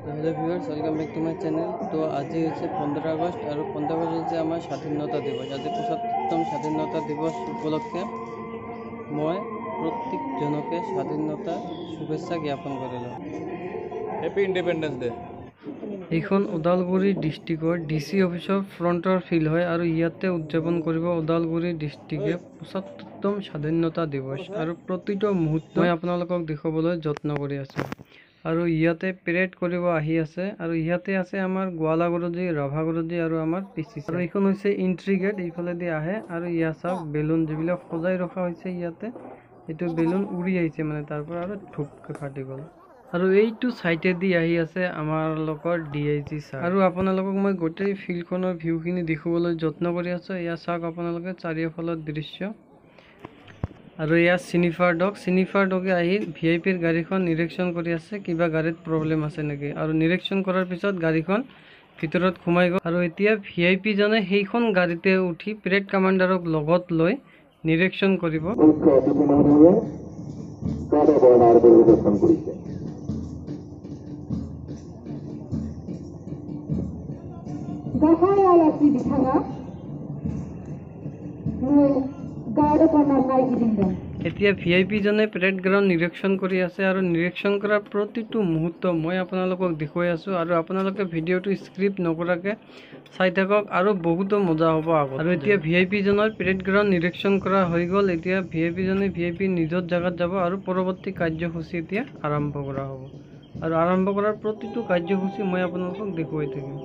Hello viewers, welcome back to my channel. तो आज হচ্ছে 15 আগস্ট আর 15 আগস্ট হচ্ছে আমার স্বাধীনতা দিবস। আজ 75তম স্বাধীনতা দিবস উপলক্ষে মই প্রত্যেকজনকে স্বাধীনতা শুভেচ্ছা জ্ঞাপন কৰিলোঁ। Happy independence day. এইখন ওদালগুৰি ডিষ্ট্ৰিক্টৰ ডিচি অফিচৰ ফ্ৰণ্টৰ ফিল্ড হয় আৰু ইয়াতে উদযাপন কৰিব ওদালগুৰি ডিষ্ট্ৰিক্টে 75তম স্বাধীনতা দিৱস আৰু প্ৰতিটো মুহূৰ্ত মই আপোনালোকক দেখুৱাবলৈ যত্ন কৰি আছোঁ। আৰু ইয়াতে পেৰেড কৰিব আহি আছে আৰু ইয়াতে আছে আমাৰ গোৱালা গুৰুজী, ৰাভা গুৰুজী আৰু আমাৰ পিচি। আৰু এইখন হৈছে এন্ট্ৰি গেট, এইফালেদি আহে আৰু ইয়াত চাওক বেলুন যিবিলাক সজাই ৰখা হৈছে ইয়াতে, এইটো বেলুন উৰি আহিছে মানে তাৰ পৰা আৰু ধুপকে ফাটি গ'ল। আৰু এইটো সাইডেদি আহি আছে আমাৰ লগৰ ডিআইজি ছাৰ। আৰু আপোনালোকক মই গোটেই ফিল্ডখনৰ ভিউখিনি দেখুৱাবলৈ যত্ন কৰি আছোঁ। এয়া চাওক আপোনালোকে চাৰিওফালৰ দৃশ্য। আৰু এয়া চিনিফাৰ ডগে আহি ভিআইপিৰ গাড়ীখন নিৰীক্ষণ কৰি আছে, কিবা গাড়ীত প্ৰব্লেম আছে নেকি। আৰু নিৰীক্ষণ কৰাৰ পিছত গাড়ীখন ভিতৰত সোমাই গ'ল। আৰু এতিয়া ভিআইপি জনে সেইখন গাড়ীতে উঠি পেৰেড কমাণ্ডাৰক লগত লৈ নিৰীক্ষণ কৰিব। এতিয়া ভিআইপি জনে পেৰেড গ্ৰাউণ্ড নিৰীক্ষণ কৰি আছে আৰু নিৰীক্ষণ কৰাৰ প্ৰতিটো মুহূৰ্ত মই আপোনালোকক দেখুৱাই আছোঁ। আৰু আপোনালোকে ভিডিঅ'টো স্ক্ৰিপ্ট নকৰাকৈ চাই থাকক আৰু বহুতো মজা হ'ব আগত। আৰু এতিয়া ভিআইপি জনৰ পেৰেড গ্ৰাউণ্ড নিৰীক্ষণ কৰা হৈ গ'ল। এতিয়া ভিআইপি জনে নিজৰ জেগাত যাব আৰু পৰৱৰ্তী কাৰ্যসূচী এতিয়া আৰম্ভ কৰা হ'ব। আৰু আৰম্ভ কৰাৰ প্ৰতিটো কাৰ্যসূচী মই আপোনালোকক দেখুৱাই থাকিম।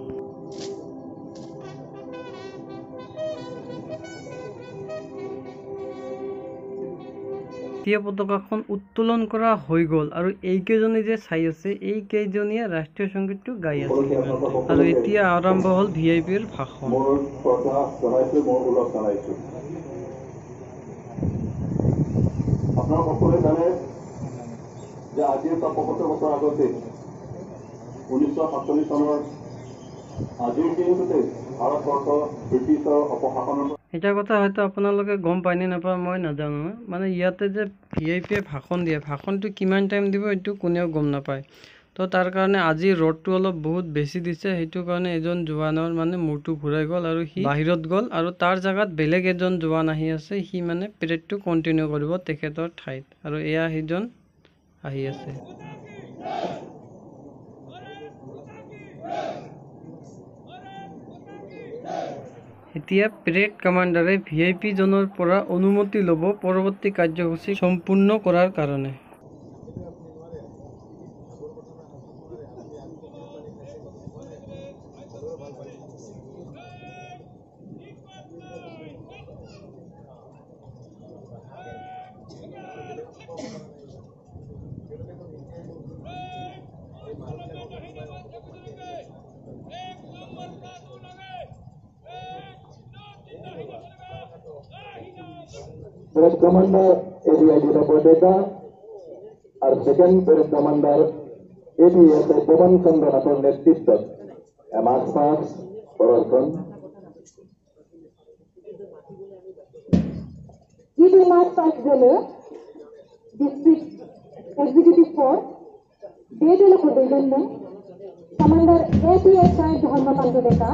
এতিয়া পতাকাখন উত্তোলন কৰা হৈ গ'ল আৰু এইকেইজনে যে চাই আছে এইকেইজনীয়ে ৰাষ্ট্ৰীয় সংগীতটো গাই আছে। আৰু এতিয়া আৰম্ভ হ'ল ভিআইপিৰ ভাষণ। আপনাৰা সকলে জানেন যে আজিৰ পৰা ৭৫ বছৰ আগতে 1947 চনৰ আজিৰ দিনটোতে ভাৰতবৰ্ষ ব্ৰিটিছৰ অপশাসনৰ এটা কথা হয়তো আপোনালোকে গম পায় নে নাপায় মই নাজানো, মানে ইয়াতে যে ভিআইপিয়ে ভাষণ দিয়ে, ভাষণটো কিমান টাইম দিব এইটো কোনেও গম নাপায়। তো তাৰ কাৰণে আজি ৰ'দটো অলপ বহুত বেছি দিছে, সেইটো কাৰণে এজন জোৱানৰ মানে মূৰটো ঘূৰাই গ'ল আৰু সি বাহিৰত গ'ল। আৰু তাৰ জেগাত বেলেগ এজন জোৱান আহি আছে, সি মানে পেৰেডটো কণ্টিনিউ কৰিব তেখেতৰ ঠাইত। আৰু এয়া সিজন আহি আছে। এতিয়া পেৰেড কমাণ্ডাৰে ভিআইপি জনৰ পৰা অনুমতি ল'ব পৰৱৰ্তী কাৰ্যসূচী সম্পূৰ্ণ কৰাৰ কাৰণে। Parade Commander ADIG Rapodeka আর second parade commander APSI Pawan Chandra নাথের নেতৃত্বত মার্চ পাস্ট প্রদর্শন। GD March Past Jale District Executive Force Dedele Kodeganda Commander APSI Dharmakant Deka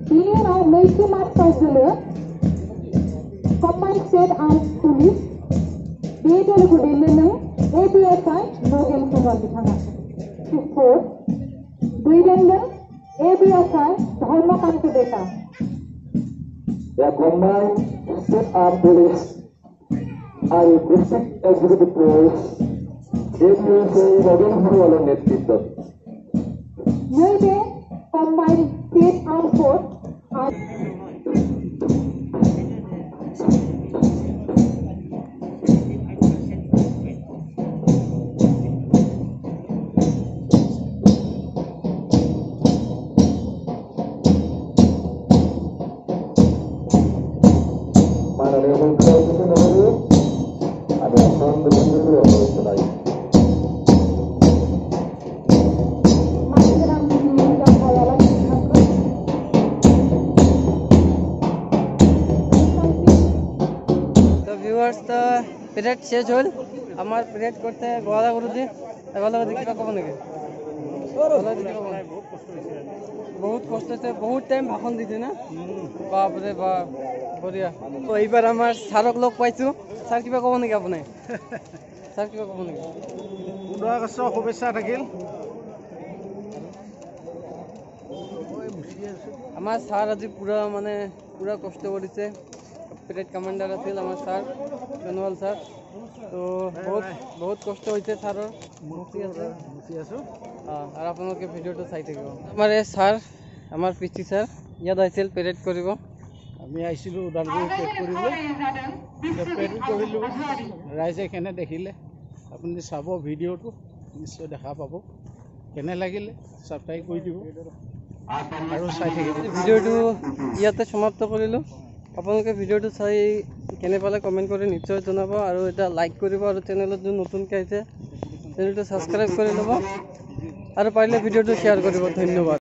Senior Military March Past Jale Combined State Armed Police Dedele Kodeganda APSI Logan Kumar Bithanga 4 Duilanda APSI Dharmakant Deka A combined state armed police and district executive force APSI Logan Kumar নেতৃত্বত Navy Combined State Armed Force are মাননীয় মুখ্যমন্ত্রী মহোদয় আমি অত্যন্ত দুঃখিত অনুরোধ জানাই। তো ভিউয়ার্স, তো পেরেড শেষ হল। আমার পেরেড করতে গোয়ালা গুরুজি কিবা ক'ব নেকি? বহুত কষ্ট হৈছে, বহুত টাইম ভাষণ দিছে না? বাপৰে বাপ, বঢ়িয়া। তো এইবাৰ আমাৰ ছাৰক লগ পাইছোঁ। ছাৰ কিবা ক'ব নেকি আপুনি? ছাৰ কিবা ক'ব নেকি? 15 আগষ্টৰ শুভেচ্ছা থাকিল। আমাৰ ছাৰ আজি পুৰা কষ্ট কৰিছে। পেৰেড কমাণ্ডাৰ আছিল আমাৰ ছাৰ, সোণোৱাল ছাৰ। তো বহুত কষ্ট হৈছে ছাৰৰ। মুক্তি আছে। আৰু আপোনালোকে ভিডিঅ'টো চাই থাকিব। আমাৰ এই ছাৰ, আমাৰ পিচি ছাৰ ইয়াত আহিছিল পেৰেড কৰিব। আমি আহিছিলোঁ ওদালগুৰি পেৰেড কৰিবলৈ। পেৰেড কৰিলোঁ, ৰাইজে কেনে দেখিলে আপুনি চাব ভিডিঅ'টো, নিশ্চয় দেখা পাব। কেনে লাগিলে ছাবস্ক্ৰাইব কৰি দিব আৰু চাই থাকিব। ভিডিঅ'টো ইয়াতে সমাপ্ত কৰিলোঁ। আপোনালোকে ভিডিঅ'টো চাই কেনে পালে কমেণ্ট কৰি নিশ্চয় জনাব আৰু এটা লাইক কৰিব আৰু চেনেলত যোন নতুনকৈ আহিছে চেনেলটো ছাবস্ক্ৰাইব কৰি ল'ব আৰু পাৰিলে ভিডিঅ'টো শ্বেয়াৰ কৰিব। ধন্যবাদ।